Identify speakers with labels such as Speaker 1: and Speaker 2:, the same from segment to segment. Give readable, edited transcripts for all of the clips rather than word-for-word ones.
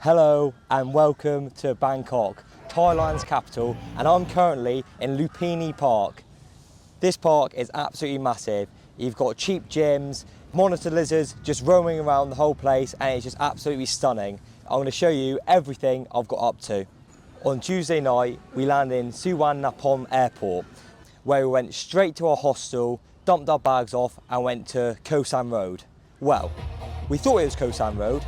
Speaker 1: Hello and welcome to Bangkok, Thailand's capital, and I'm currently in Lumpini Park. This park is absolutely massive. You've got cheap gyms, monitor lizards just roaming around the whole place, and it's just absolutely stunning. I'm going to show you everything I've got up to. On Tuesday night, we landed in Suwan Naphom Airport, where we went straight to our hostel, dumped our bags off and went to Koh San Road. Well, we thought it was Koh San Road.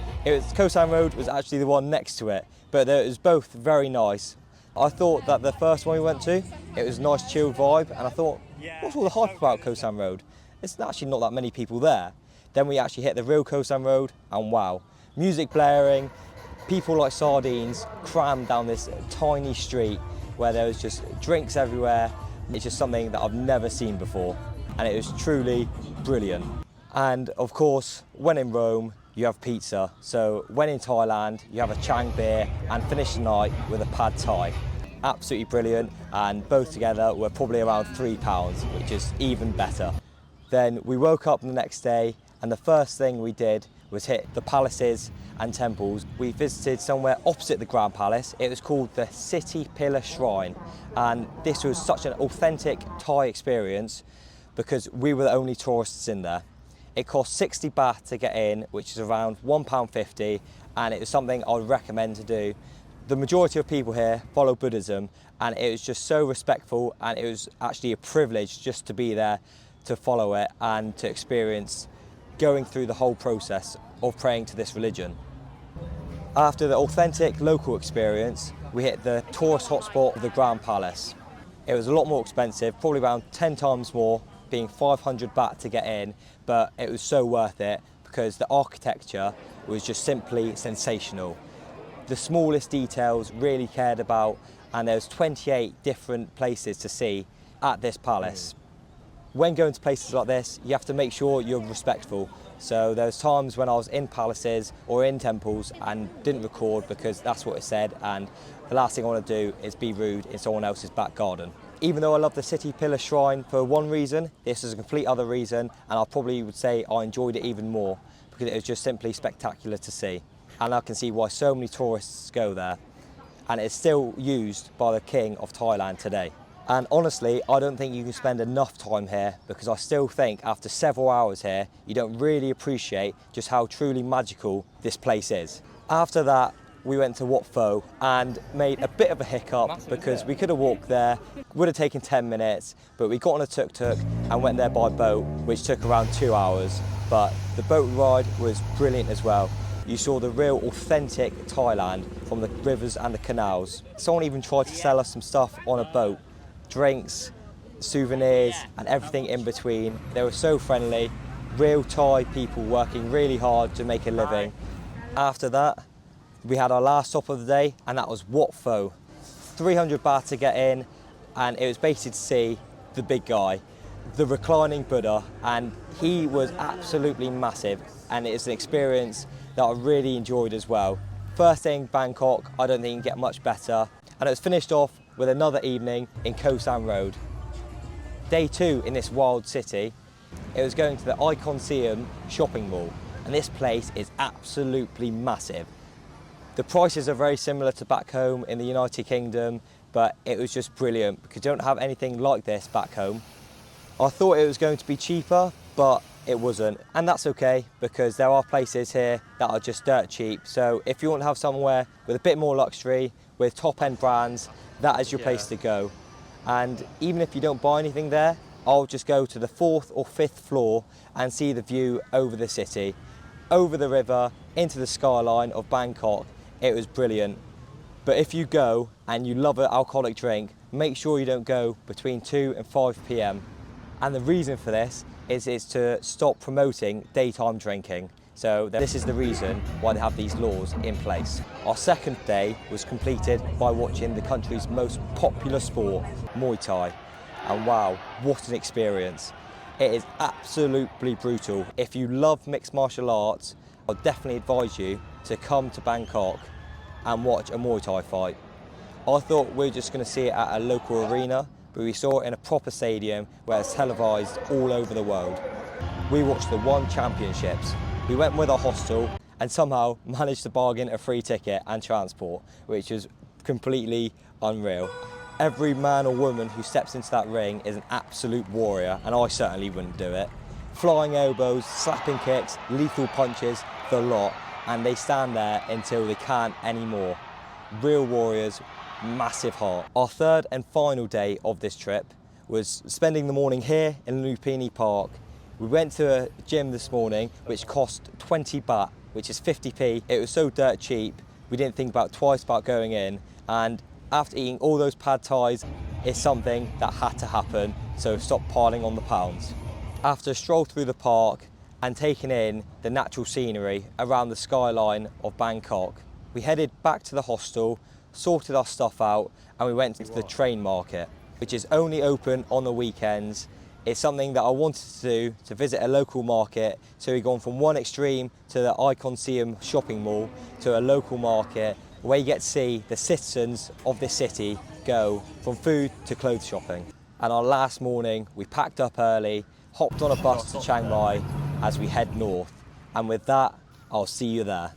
Speaker 1: Koh San Road was actually the one next to it, but it was both very nice. I thought that the first one we went to, it was a nice chilled vibe, and I thought, what's all the hype about Koh San Road? It's actually not that many people there. Then we actually hit the real Koh San Road, and wow, music blaring, people like sardines crammed down this tiny street where there was just drinks everywhere. It's just something that I've never seen before, and it was truly brilliant. And of course, when in Rome, you have pizza. So when in Thailand, you have a Chang beer and finish the night with a pad thai. Absolutely brilliant, and both together were probably around £3, which is even better. Then we woke up the next day, and the first thing we did was hit the palaces and temples. We visited somewhere opposite the Grand Palace. It was called the City Pillar Shrine, and this was such an authentic Thai experience because we were the only tourists in there. It cost 60 baht to get in, which is around £1.50, and it was something I would recommend to do. The majority of people here follow Buddhism, and it was just so respectful, and it was actually a privilege just to be there to follow it and to experience going through the whole process of praying to this religion. After the authentic local experience, we hit the tourist hotspot of the Grand Palace. It was a lot more expensive, probably around 10 times more, being 500 baht to get in, but it was so worth it because the architecture was just simply sensational. The smallest details really cared about, and there's 28 different places to see at this palace. When going to places like this, you have to make sure you're respectful. So there's times when I was in palaces or in temples and didn't record because that's what it said, and the last thing I want to do is be rude in someone else's back garden. Even though I love the City Pillar Shrine for one reason, this is a complete other reason, and I probably would say I enjoyed it even more because it was just simply spectacular to see. And I can see why so many tourists go there. And it's still used by the King of Thailand today. And honestly, I don't think you can spend enough time here because I still think after several hours here, you don't really appreciate just how truly magical this place is. After that, we went to Wat Pho and made a bit of a hiccup because we could have walked there, would have taken 10 minutes, but we got on a tuk-tuk and went there by boat, which took around 2 hours. But the boat ride was brilliant as well. You saw the real authentic Thailand from the rivers and the canals. Someone even tried to sell us some stuff on a boat, drinks, souvenirs and everything in between. They were so friendly, real Thai people working really hard to make a living. After that, we had our last stop of the day, and that was Wat Pho. 300 baht to get in, and it was basically to see the big guy, the reclining Buddha, and he was absolutely massive, and it's an experience that I really enjoyed as well. First day in Bangkok, I don't think you can get much better, and it was finished off with another evening in Koh San Road. Day 2 in this wild city, it was going to the Iconseum shopping mall, and this place is absolutely massive. The prices are very similar to back home in the United Kingdom, but it was just brilliant because you don't have anything like this back home. I thought it was going to be cheaper, but it wasn't. And that's okay because there are places here that are just dirt cheap. So if you want to have somewhere with a bit more luxury, with top-end brands, that is your place to go. And even if you don't buy anything there, I'll just go to the 4th or 5th floor and see the view over the city, over the river, into the skyline of Bangkok. It was brilliant. But if you go and you love an alcoholic drink, make sure you don't go between 2 and 5 p.m. And the reason for this is to stop promoting daytime drinking. So this is the reason why they have these laws in place. Our second day was completed by watching the country's most popular sport, Muay Thai. And wow, what an experience. It is absolutely brutal. If you love mixed martial arts, I'll definitely advise you to come to Bangkok and watch a Muay Thai fight. I thought we were just going to see it at a local arena, but we saw it in a proper stadium where it's televised all over the world. We watched the One Championships. We went with our hostel and somehow managed to bargain a free ticket and transport, which was completely unreal. Every man or woman who steps into that ring is an absolute warrior, and I certainly wouldn't do it. Flying elbows, slapping kicks, lethal punches, the lot, and they stand there until they can't anymore. Real warriors, massive heart. Our third and final day of this trip was spending the morning here in Lumpini Park. We went to a gym this morning which cost 20 baht, which is 50p. It was so dirt cheap, we didn't think twice about going in, and after eating all those pad thais, it's something that had to happen, so stop piling on the pounds. After a stroll through the park and taking in the natural scenery around the skyline of Bangkok, we headed back to the hostel, sorted our stuff out, and we went to the train market, which is only open on the weekends. It's something that I wanted to do, to visit a local market, so we've gone from one extreme to the Iconium shopping mall to a local market where you get to see the citizens of this city go from food to clothes shopping. And our last morning, we packed up early, hopped on a bus to Chiang Mai as we head north. And with that, I'll see you there.